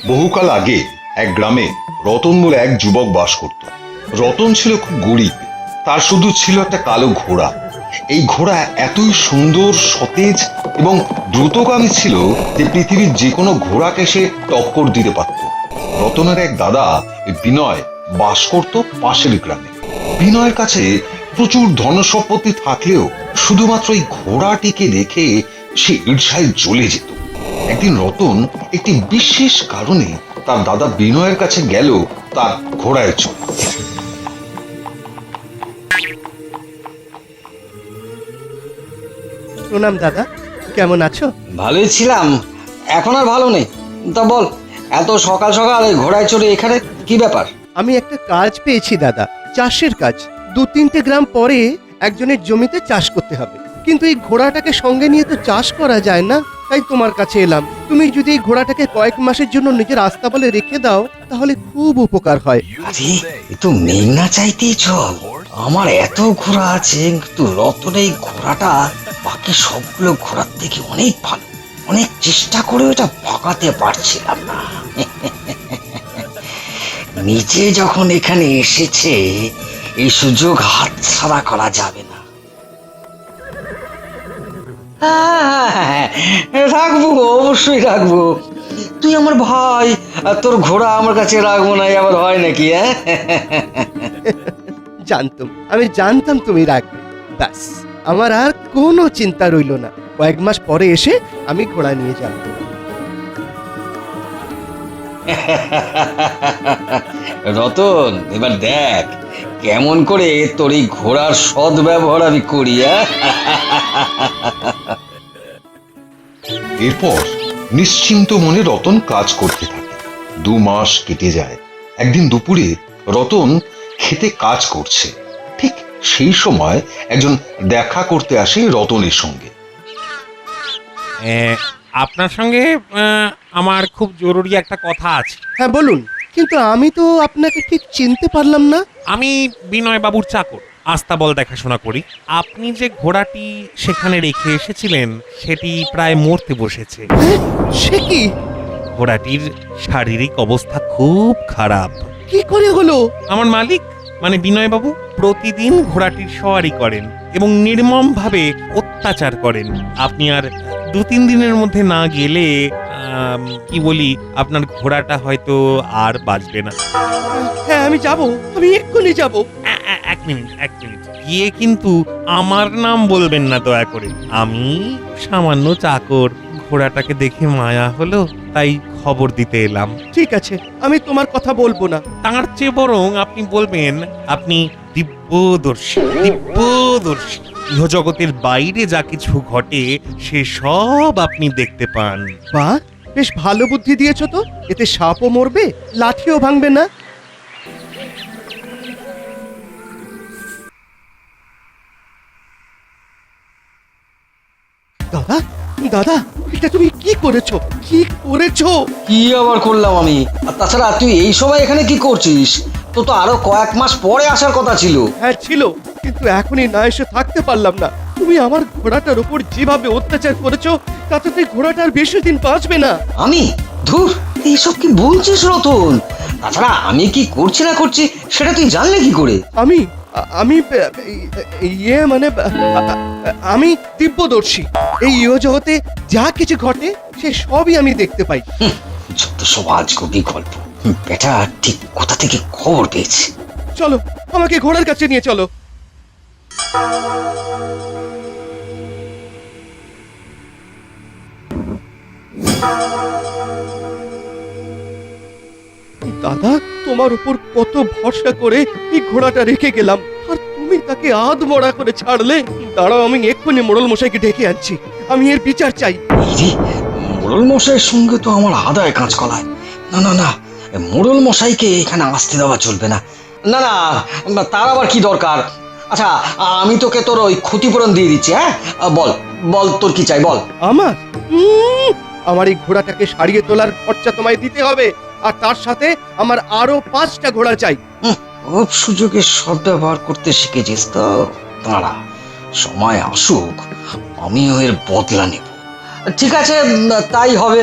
বহুকাল আগে এক গ্রামে রতন বলে এক যুবক বাস করত। রতন ছিল খুব গরিব। তার শুধু ছিল একটা কালো ঘোড়া। এই ঘোড়া এতই সুন্দর, সতেজ এবং দ্রুতগামী ছিল যে পৃথিবীর যে কোনো ঘোড়াকে সে টক্কর দিতে পারত। রতনের এক দাদা বিনয় বাস করত পাশের গ্রামে। বিনয়ের কাছে প্রচুর ধনসম্পত্তি থাকলেও শুধুমাত্র এই ঘোড়াটিকে দেখে সে ঈর্ষায় জ্বলে যেত। একদিন রতন একটি বিশেষ কারণে তার দাদা বিনয়ের কাছে গেল তার ঘোড়ায় চড়ে। প্রণাম দাদা, কেমন আছো? ভালোই ছিলাম, এখন আর ভালো নেই। তা বল, এত সকাল সকাল এই ঘোড়ায় চড়ে এখানে কি ব্যাপার? আমি একটা কাজ পেয়েছি দাদা, চাষের কাজ। 2-3টে গ্রাম পরে একজনের জমিতে চাষ করতে হবে, কিন্তু এই ঘোড়াটাকে সঙ্গে নিয়ে তো চাষ করা যায় না। তাই তোমার কাছে এলাম। তুমি যদি এই ঘোড়াটাকে কয়েক মাসের জন্য নিজের আস্তাবলে রেখে দাও তাহলে খুব উপকার হয়। আরে এ তো মেঘনা চাইতেই চল। আমার এত ঘোড়া আছে, কিন্তু রতন এই ঘোড়াটা বাকি সবগুলো ঘোড়ার থেকে অনেক ভালো। অনেক চেষ্টা করে এটা ভাগাতে পারছিলাম না। নিজে যখন এখানে এসেছে, এই সুযোগ হাতছাড়া করা যাবে না। রাখবো, অবশ্যই রাখবো। তুই আমার ভাই, আর তোর ঘোড়া আমার কাছে রাখবো না আবার হয় নাকি? আমি জানতাম তুমি রাখবে। ব্যাস, আমার আর কোনো চিন্তা রইল না। কয়েক মাস পরে এসে আমি ঘোড়া নিয়ে যাব। রতন, এবার দেখ কেমন করে তোর এই ঘোড়ার সদ ব্যবহার আমি করি। এরপর নিশ্চিন্ত মনে রতন কাজ করতে থাকে। 2 মাস কেটে যায়। একদিন দুপুরে রতন খেতে কাজ করছে। ঠিক সেই সময় একজন দেখা করতে আসে রতনের সঙ্গে। আপনার সঙ্গে আমার খুব জরুরি একটা কথা আছে। হ্যাঁ বলুন, কিন্তু আমি তো আপনাকে ঠিক চিনতে পারলাম না। আমি বিনয় বাবুর চাকর, আস্তাবল দেখাশোনা করি। আপনি যে ঘোড়াটি সেখানে রেখে এসেছিলেন সেটি প্রায় মরতে বসেছে। সে কি? ঘোড়াটির শারীরিক অবস্থা খুব খারাপ। কি করে হলো? আমার মালিক মানে বিনয় বাবু প্রতিদিন ঘোড়াটির সওয়ারি করেন এবং নির্মমভাবে অত্যাচার করেন। আপনি আর 2-3 দিনের মধ্যে না গেলে কি বলি, আপনার ঘোড়াটা হয়তো আর বাঁচবে না। হ্যাঁ আমি যাব, আমি এক্ষুনি যাব। এক মিনিট গিয়ে কিন্তু আমার নাম বলবেন না দয়া করে। আমি সামান্য চাকর, ঘোড়াটাকে দেখে মায়া হলো তাই খবর দিতে এলাম। ঠিক আছে, আমি তোমার কথা বলবো না। তার চেয়ে বরং আপনি বলবেন আপনি দিব্যদর্শী। ইহজগতের বাইরে যা কিছু ঘটে সে সব আপনি দেখতে পান। বাহ, বেশ ভালো বুদ্ধি দিয়েছো তো। এতে সাপও মরবে, লাঠিও ভাঙবে না। দাদা, দাদা, এটা তুমি কি করেছো? কি করেছো? কি আবার করলাম আমি? আর তাছাড়া তুই এই সময় এখানে কি করছিস? তো আরো কয়েক মাস পরে আসার কথা ছিল। হ্যাঁ ছিল, কিন্তু এখনই না এসে থাকতে পারলাম না। তুমি আমার ঘোড়াটার উপর যেভাবে অত্যাচার করেছো তাতে তো ঘোড়াটার বেশি দিন বাঁচবে না। আমি? ধুর, এইসব কি বলছিস রতন? তাছাড়া আমি কি করছি না করছি সেটা তুই জানলে কি করে? আমি মানে আমি দিব্যদর্শী। এই ইহজগতে যা কিছু ঘটে সে সবই আমি দেখতে পাই। যত সব আজগুবি গল্প। বেটা ঠিক কোথা থেকে খবর পেয়েছে। চলো, আমাকে ঘোড়ার কাছে নিয়ে চলো। দাদা, তোমার উপর কত ভরসা করে এই ঘোড়াটা রেখে গেলাম, আর তুমি তাকে আধমরা করে ছাড়লে। দাঁড়াও, আমি এক্ষুনি মোড়ল মশাইকে ডেকে আনছি। আমি এর বিচার চাই। মোড়ল মশাইয়ের সঙ্গে তো আমার আদায় কাঁচ কলায়। না না না, মোড়ল মশাইকে এখানে আসতে দেওয়া চলবে না। না না, তার আবার কি দরকার? আচ্ছা, আমি তোকে তোর ওই ক্ষতিপূরণ দিয়ে দিচ্ছি। হ্যাঁ বল বল, তোর কি চাই বল। আমার এই ঘোড়াটাকে সারিয়ে তোলার খরচা তোমায় দিতে হবে, আর তার সাথে আমার আরো 5টা ঘোড়া চাই। খুব সুযোগের সদ্ব্যবহার করতে শিখেছিস তো। দাঁড়া, সময় আসুক, আমিও এর বদলা নেব। ঠিক আছে, তাই হবে।